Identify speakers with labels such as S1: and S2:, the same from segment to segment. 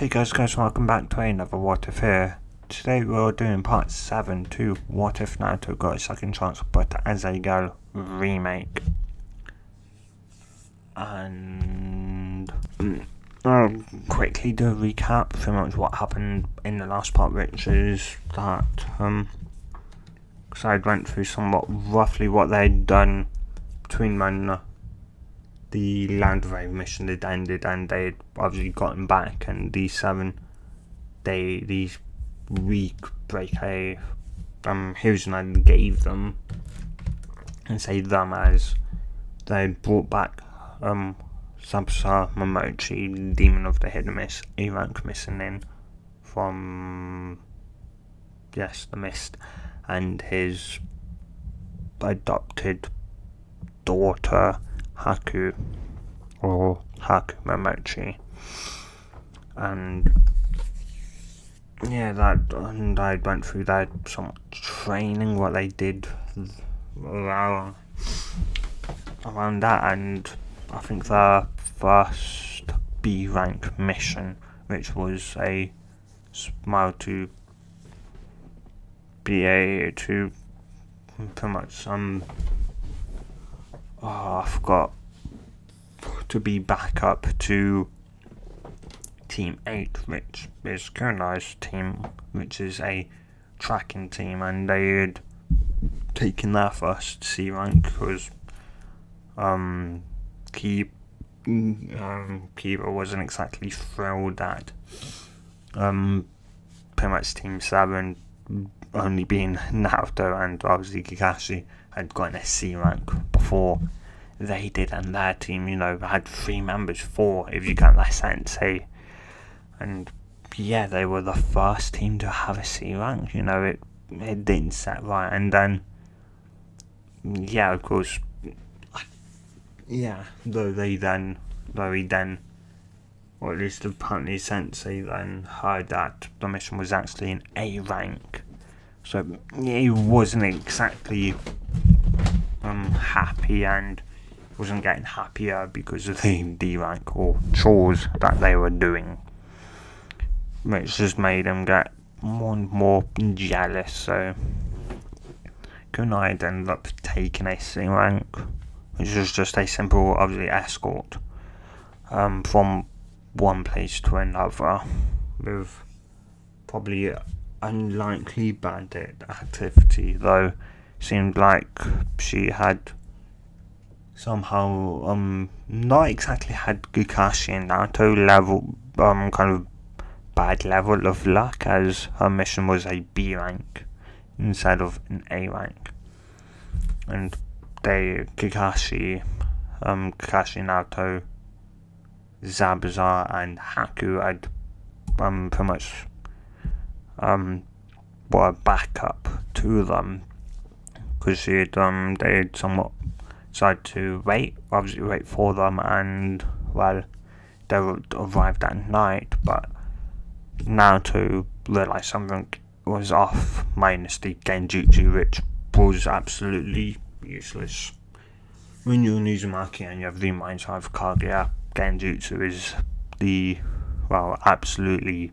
S1: Hey guys, welcome back to another What If here. Today we're doing part 7 to What If Naruto got a second chance but as a girl remake. And I'll quickly do a recap pretty much what happened in the last part, which is that because I went through somewhat roughly what they'd done between when the Land Wave mission had ended and they'd obviously gotten back, and these week break heroes and I gave them, and say them as they brought back Sabsa Momochi, Demon of the Hidden Mist, A rank missing in from the Mist, and his adopted daughter Haku, or Haku Momochi, and I went through that somewhat training, what they did around that, and I think the first B rank mission, which was a smile to pretty much I forgot, to be back up to Team 8, which is Kunai's team, which is a tracking team, and they had taken their first C rank because Kiba wasn't exactly thrilled at pretty much Team 7 only being Naruto, and obviously Kakashi had gotten a C rank before they did, and their team, had 3 members, 4 if you get that sense, hey? And they were the first team to have a C rank, it didn't set right, and then of course, though he then, or at least apparently Sensei then heard that the mission was actually an A rank, so he wasn't exactly happy, and wasn't getting happier because of the D rank or chores that they were doing, which just made him get more and more jealous. So Kunai ended up taking a C rank, which was just a simple, obviously, escort from one place to another, with probably unlikely bandit activity, though seemed like she had somehow not exactly had Kakashi and Naruto level kind of bad level of luck, as her mission was a B rank instead of an A rank, and Kakashi, Naruto, Zabuza and Haku had pretty much were a backup to them, because they had somewhat decided to wait for them, and they arrived at night, but Naruto realised something was off, minus the Genjutsu, which was absolutely useless. When you're an Uzumaki and you have the Mind's Eye of Kaguya, Genjutsu is absolutely,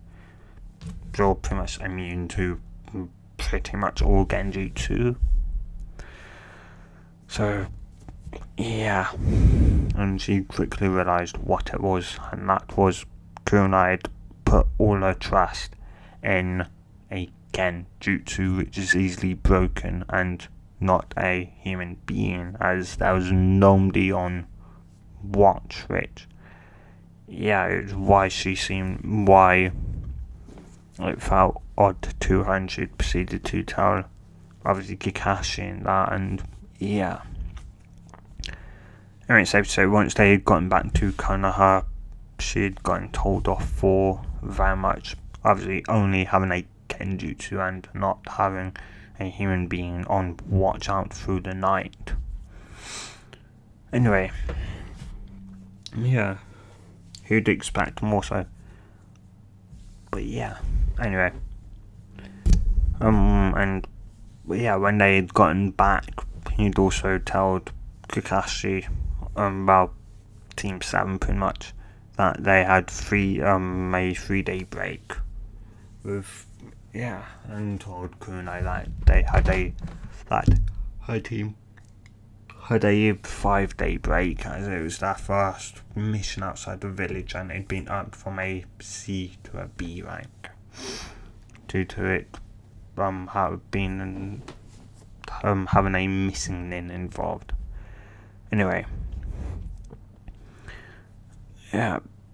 S1: you're pretty much immune to pretty much all Genjutsu. So and she quickly realised what it was, and that was Kunai had put all her trust in a Genjutsu, which is easily broken, and not a human being, as there was nobody on watch, which it's why it felt odd to her, and she proceeded to tell obviously Kakashi and that, and anyway, it's safe to say once they had gotten back to Konoha, she had gotten told off for very much obviously only having a Genjutsu and not having a human being on watch out through the night. Anyway, who'd expect more so? But anyway, and when they had gotten back, he'd also told Kakashi about Team 7 pretty much that they had a 3-day break with, and told Kuno that they had her team had a 5-day break, as it was their first mission outside the village, and it'd been upped from a C to a B rank due to it having a missing nin involved. Anyway,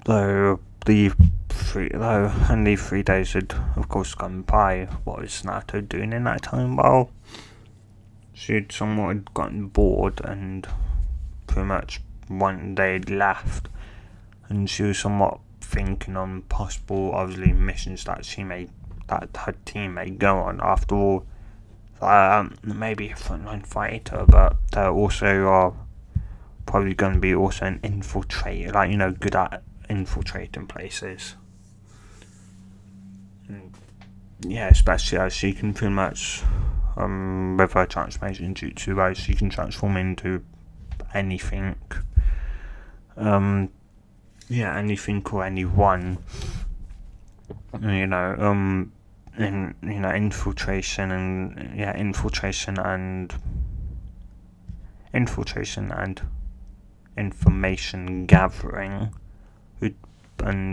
S1: though the 3 days had of course gone by, what was Naruto doing in that time? Well, she'd somewhat gotten bored, and pretty much one day had left, and she was somewhat thinking on possible, obviously, missions that her team may go on. After all, maybe a frontline fighter, but there also are probably going to be also an infiltrator, good at infiltrating places. And, especially as she can pretty much, with her transformation jutsu, as she can transform into anything. Anything or anyone. Infiltration and information gathering,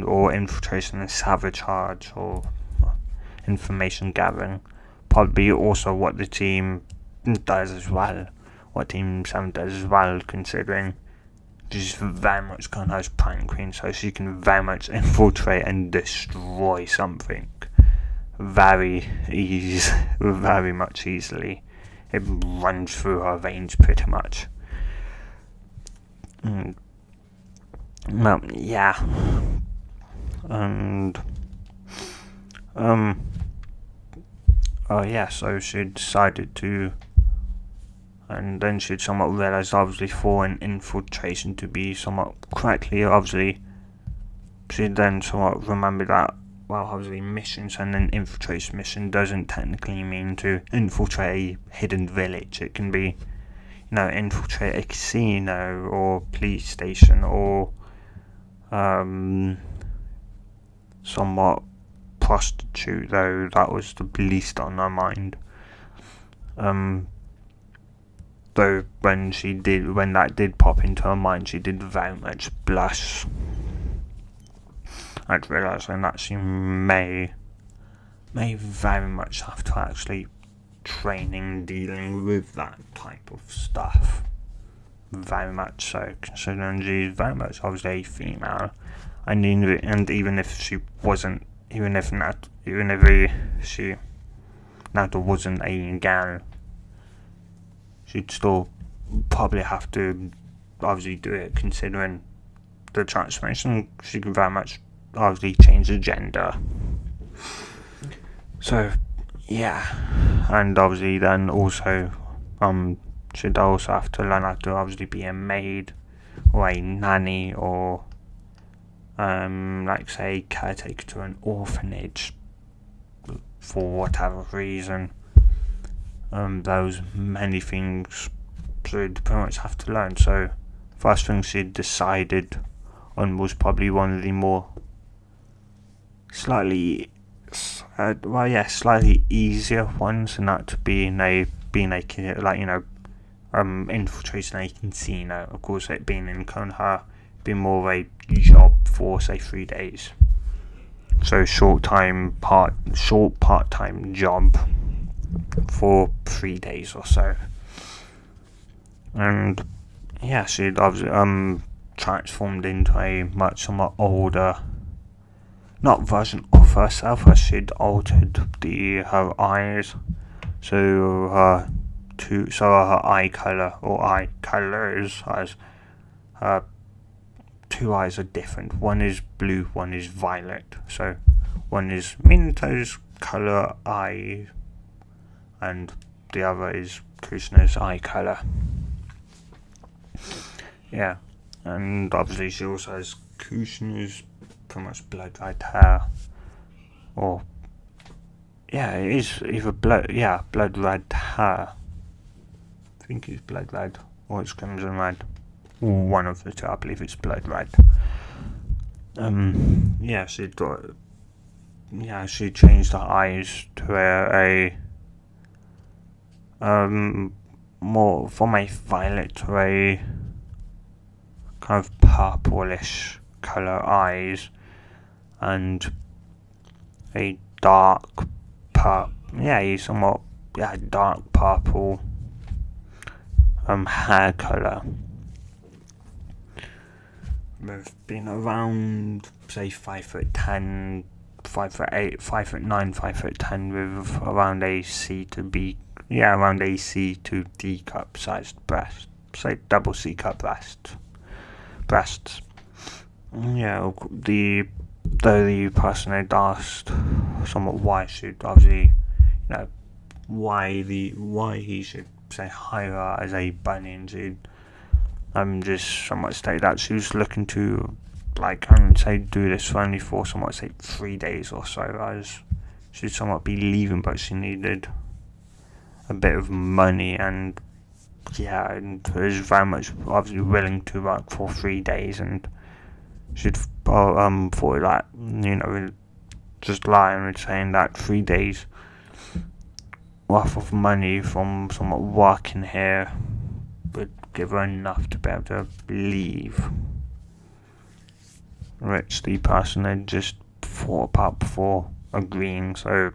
S1: or infiltration and sabotage, or information gathering, probably also what the team does as well, what Team 7 does as well, considering she's very much kind of has Prank Queen, so she can very much infiltrate and destroy something very much easily. It runs through her veins pretty much. And so she decided to, and then she'd somewhat realised, obviously, for an infiltration to be somewhat correctly, obviously, she'd then somewhat remembered that, well, obviously, missions and an infiltration mission doesn't technically mean to infiltrate a hidden village. It can be, infiltrate a casino or police station, or somewhat prostitute, though that was the least on her mind. Though when that did pop into her mind, she did very much blush at realising that she may very much have to actually training dealing with that type of stuff. Very much so, considering she's very much obviously a female, and even if she wasn't, Naruto wasn't a gal, she'd still probably have to obviously do it, considering the transformation. She can very much obviously change the gender. So, and obviously then also, she'd also have to learn how to obviously be a maid, or a nanny, or, say, caretaker to an orphanage, for whatever reason. Those many things she'd pretty much have to learn. So, first thing she'd decided on was probably one of the more slightly easier ones, and that being infiltrating a casino. Of course, it being in Konoha, being more of a job for say 3 days. So short part-time job for 3 days or so. And she'd obviously transformed into a much more older, not version of herself, as she'd altered her eyes, so her eye colour, or eye colours, as her 2 eyes are different. One is blue, one is violet. So one is Minato's colour eye, and the other is Kusuno's eye colour. And obviously she also has Kusuno's pretty much blood red hair, or it is either blood red hair. I think it's blood red, or it's crimson red. One of the two, I believe it's blood red. yeah, she changed her eyes to more from a violet to a kind of purplish color eyes, and a dark a somewhat dark purple hair color. We've been around say 5'10", 5'8", 5'9", 5'10", with around a C to B, around a C to D cup sized breast, say double C cup breasts. The person had asked somewhat why should obviously, why he should say hire her as a bunny, and she'd just somewhat stated that she was looking to say do this for only for somewhat say 3 days or so, as she'd somewhat be leaving, but she needed a bit of money, and was very much obviously willing to work for 3 days, and she'd thought that just lying and saying that 3 days worth of money from somewhat working here would give her enough to be able to leave, which the person had just thought about before agreeing. So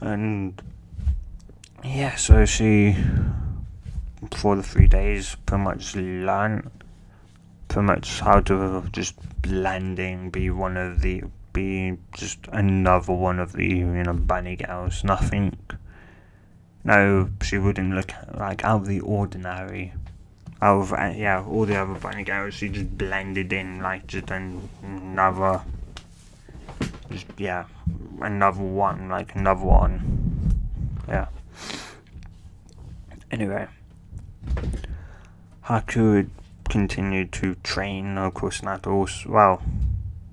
S1: and so she, for the 3 days, pretty much learned how to just blending, be just another one of the bunny girls. Nothing. No, she wouldn't look like out of the ordinary. All the other bunny girls, she just blended in like just another one. Yeah. Anyway, Haku would continue to train, of course, not also. Well,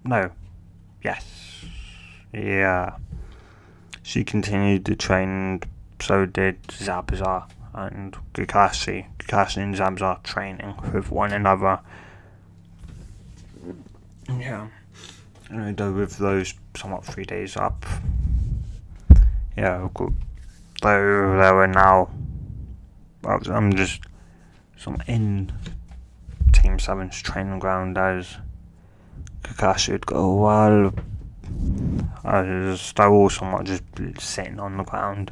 S1: no. Yes. Yeah. She continued to train, so did Zabuza and Kakashi. Kakashi and Zabuza training with one another. Yeah. Though with those somewhat 3 days up. Yeah, though they were now. I'm just in Team 7's training ground, as Kakashi would go, well, as they're all somewhat just sitting on the ground.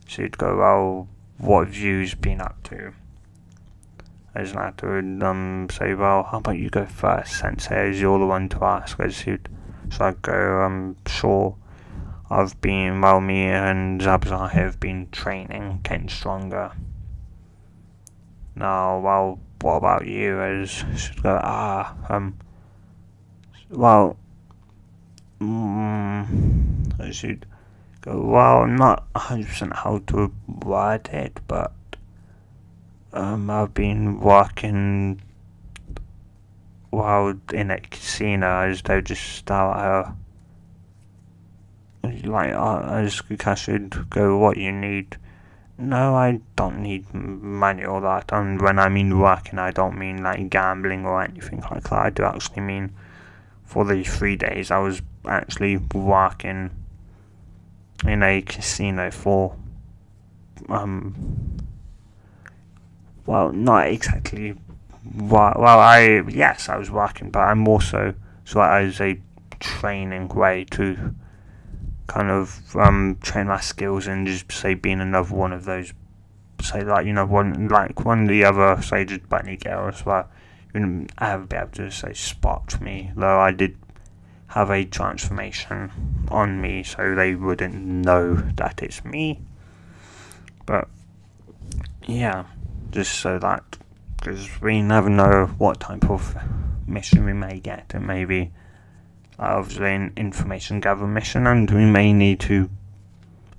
S1: So he'd go, well, what have you been up to? As Naruto would say, well, how about you go first, Sensei, as you're the one to ask. So I'd go, sure, me and Zabuza have been training, getting stronger. Now, well, what about you? As she'd go, she'd go, well, I'm not 100% how to word it, but I've been working while in a casino, as they just start her. As Kakashi would go, what you need? No, I don't need money or that. And when I mean working, I don't mean like gambling or anything like that. I do actually mean for the 3 days I was actually working in a casino for not exactly. I was working, but I'm also as a training way to kind of train my skills, and just say being another one of those, say one of the other say just bunny girls, where you wouldn't ever be able to say spot me, though I did have a transformation on me, so they wouldn't know that it's me. But just so that, because we never know what type of mission we may get. It may be obviously an information gather mission, and we may need to.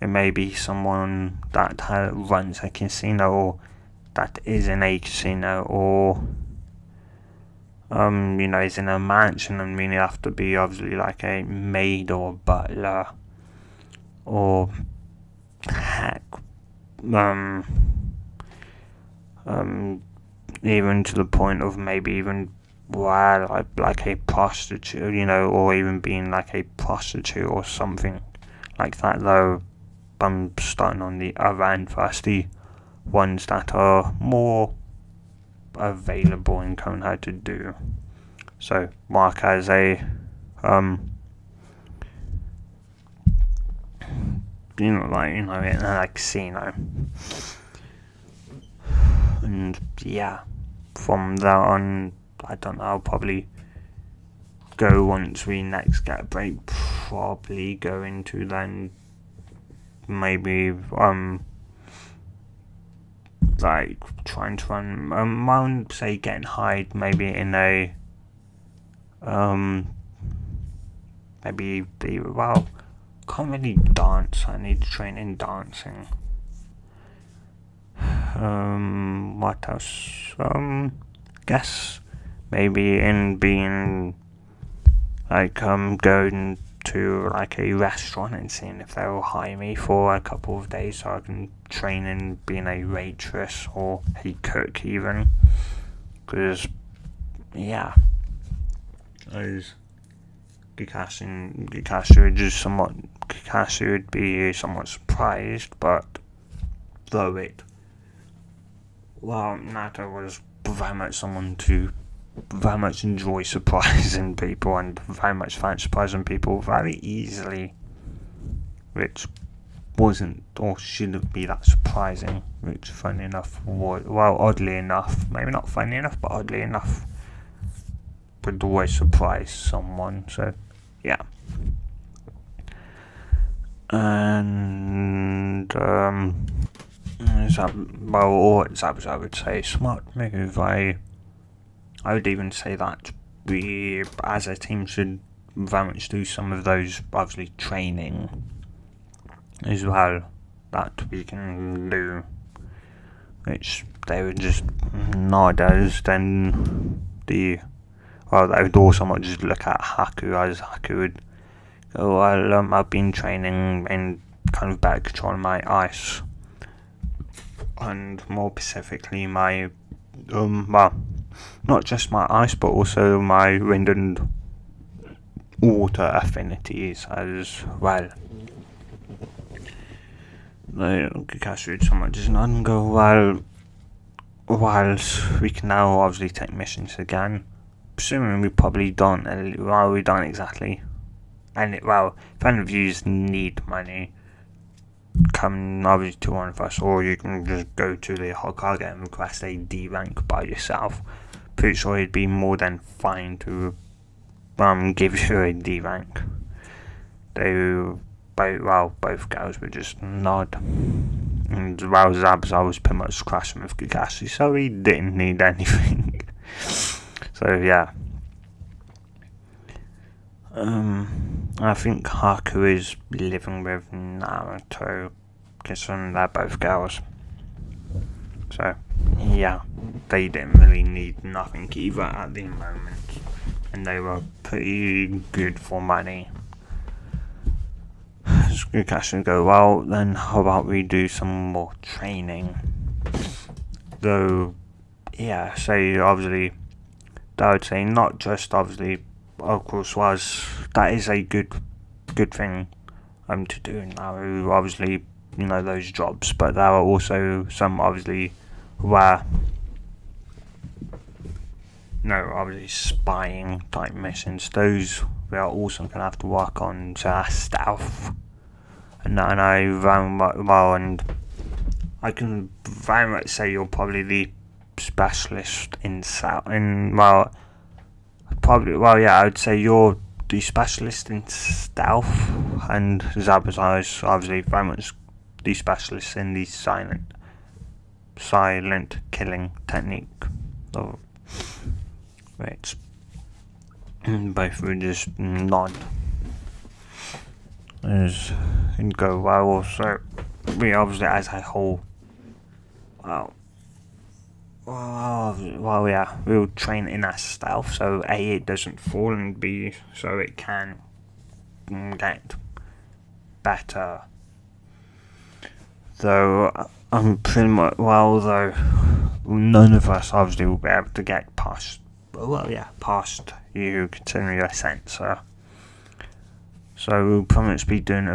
S1: It may be someone that runs a casino, or that is in a casino, or is in a mansion, and we have to be obviously like a maid or butler, or heck, even to the point of maybe even well, like a prostitute, or even being like a prostitute or something like that, though I'm starting on the other end first, the ones that are more available and knowing how to do. So, work as a, in a casino. And yeah, from there on, I don't know, I'll probably go once we next get a break, probably go into then maybe like trying to run I wouldn't say getting high, maybe in a maybe can't really dance. I need to train in dancing. What else? Guess maybe in being like going to like a restaurant and seeing if they'll hire me for a couple of days so I can train in being a waitress or a cook even, because yeah, as Kakashi would be somewhat surprised, but though Nato was very much someone to very much enjoy surprising people and very much find surprising people very easily, which wasn't or shouldn't be that surprising, which funny enough oddly enough, maybe not funny enough but oddly enough, would always surprise someone. So yeah. And I would say smart move. I would even say that we as a team should very much do some of those obviously training as well that we can do, which they would just nowadays then they would also not just look at Haku, as Haku would go, well, I've been training and kind of better controlling my ice, and more specifically my not just my ice but also my wind and water affinities as well. Kakashi would somewhat just nod and go, well, whilst we can now obviously take missions again, presuming we probably don't, we don't exactly, and if any of you need money, come obviously to one of us, or you can just go to the Hokage and request a D rank by yourself. Pretty sure he'd be more than fine to give you a D rank. Both girls would just nod. And Zabza was pretty much crashing with Kakashi, so he didn't need anything. So yeah. I think Haku is living with Naruto, considering they're both girls. So yeah, they didn't really need nothing either at the moment, and they were pretty good for money. Kakashi would go, well, then how about we do some more training? Though, yeah, say obviously, I would say not just obviously, of course, that is a good thing to do now, obviously, those jobs, but there are also some obviously where obviously spying type missions. Those we are also going to have to work on, so stealth. And I can very much say you're probably the specialist in stealth. I would say you're the specialist in stealth, and Zabuza is obviously very much the specialist in the silent killing technique, which both would just nod and go well. So we obviously as a whole, we'll train in our stealth, so A, it doesn't fall, and B, so it can get better. Though I'm pretty much though none of us obviously will be able to get past past you considering your sensor. So we'll pretty much be doing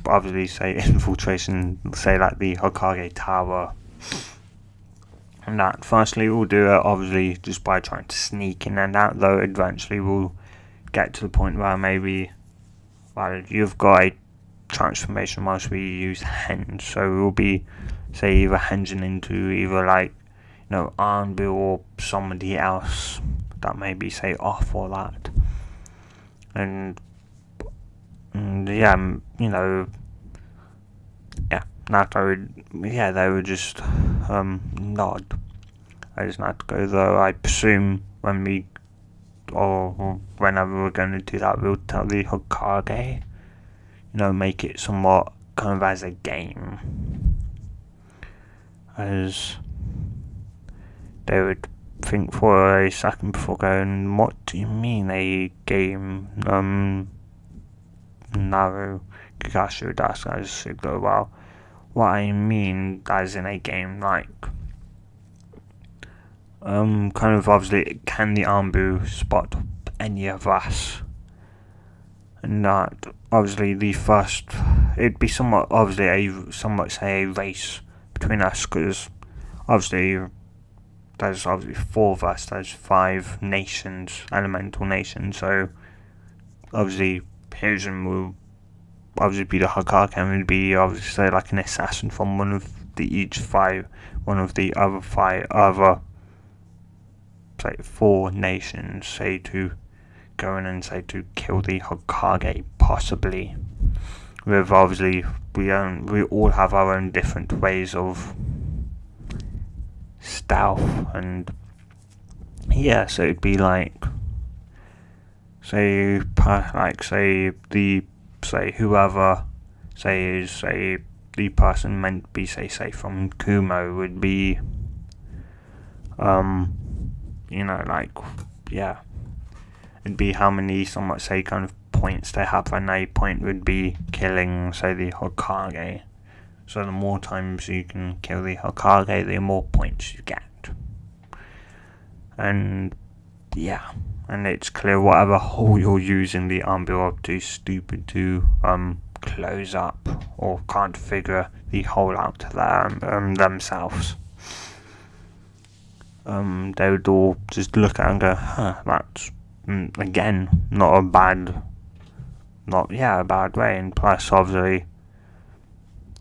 S1: obviously say infiltration, say like the Hokage Tower. And that firstly we'll do it obviously just by trying to sneak in and out, though eventually we'll get to the point where maybe you've got a transformation whilst we use henge, so we'll be say either henging into either Arnbill or somebody else that may be say off or that, and they would just nod. I just not to go, though I presume when we or whenever we're going to do that, we'll tell the Hokage, make it somewhat kind of as a game, as they would think for a second before going, what do you mean a game? Naru, Kakashi would ask, I just go, well, what I mean as in a game, kind of obviously, can the Anbu spot any of us? And that obviously it'd be somewhat say a race between us, because obviously there's obviously 4 of us, there's 5 nations, elemental nations, so obviously Hiruzen will obviously be the Hokage and would be obviously like an assassin from one of the other 4 nations, say to go in and say to kill the Hokage, possibly. With obviously we all have our own different ways of stealth, and so it'd be whoever is the person meant to be say from Kumo would be it'd be how many somewhat say kind of points they have, and a point would be killing say the Hokage. So the more times you can kill the Hokage, the more points you get. And it's clear whatever hole you're using the Anbu up to is stupid to close up, or can't figure the hole out themselves. They would all just look at it and go, that's again not a bad way, and plus obviously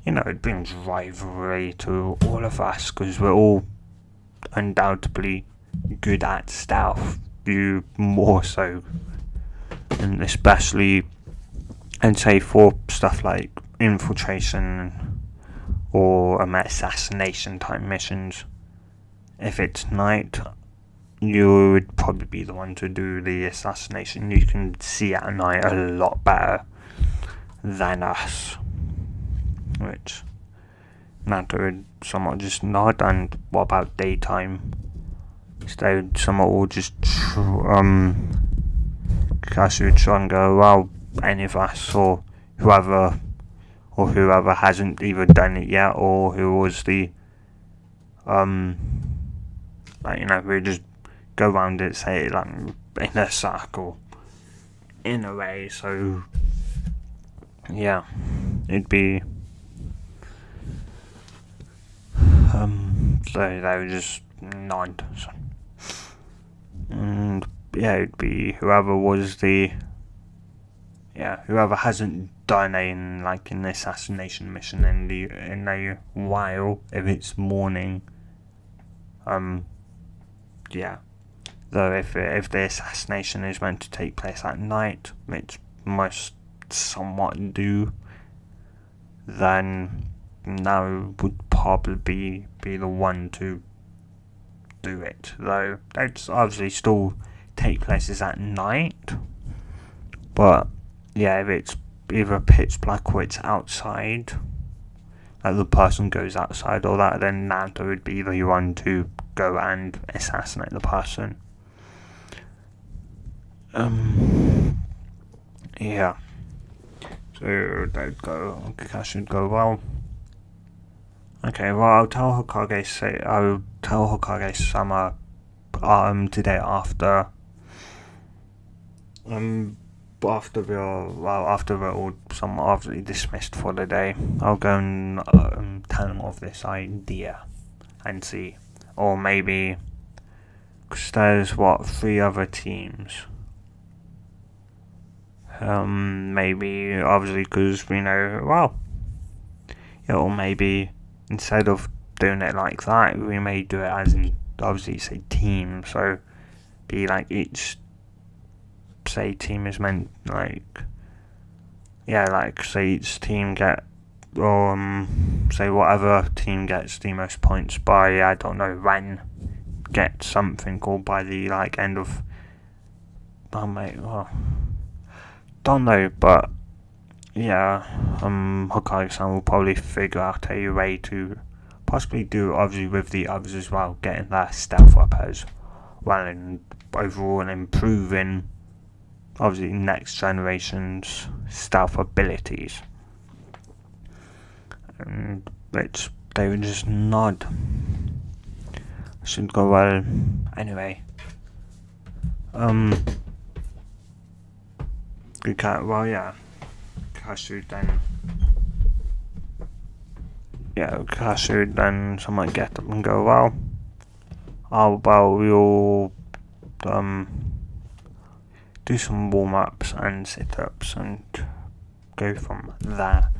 S1: it brings rivalry to all of us, because we're all undoubtedly good at stealth, you more so, and especially and say for stuff like infiltration or assassination type missions. If it's night, you would probably be the one to do the assassination. You can see at night a lot better than us, which Naruto would somewhat just nod. And what about daytime? They would somewhat all just Kakashi would try and go, well, any of us or whoever hasn't either done it yet, or who was the we just go around it, say like in a circle in a way, so it'd be so they would just nod, and it'd be whoever hasn't done an assassination mission in a while, if it's morning, though if the assassination is meant to take place at night, which must somewhat do, then Naru would probably be the one to do it, though it's obviously still take places at night, but if it's either pitch black or it's outside, like the person goes outside or that, then Naruto would be the one to go and assassinate the person. So they'd go, Kakashi would go, well, okay, well, I'll tell Hokage Sama today after after we're all somewhat obviously dismissed for the day, I'll go and tell them of this idea and see, or maybe because there's 3 other teams. Maybe obviously because we know or maybe instead of doing it like that, we may do it as in obviously say team. So be like each team is meant say each team get say whatever team gets the most points by I don't know when get something, or by the end of don't know, but yeah, Hokkaido-san will probably figure out a way to possibly do obviously with the others as well, getting their stealth up as well, and overall improving obviously next generation's stealth abilities. And which they would just nod. Should go well. Anyway. Kashu then someone get up and go, well, how about we all do some warm-ups and sit-ups and go from there.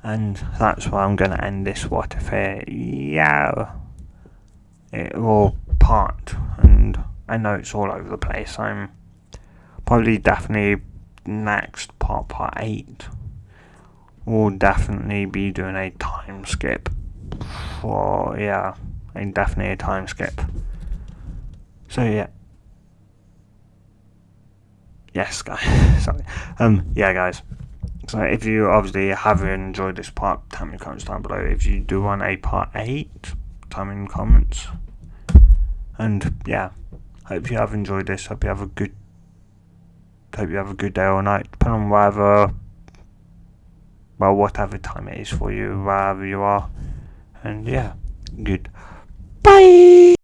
S1: And that's why I'm going to end this What If part. And I know it's all over the place. I'm probably definitely next part 8 will definitely be doing a time skip. Definitely a time skip. So yeah. Yes, guys. Sorry. Guys. So if you obviously have enjoyed this part, tell me in the comments down below. If you do want a part 8, tell me in the comments. And yeah, hope you have enjoyed this. Hope you have a good day or night, depending on whatever time it is for you, wherever you are. And yeah, good. Bye.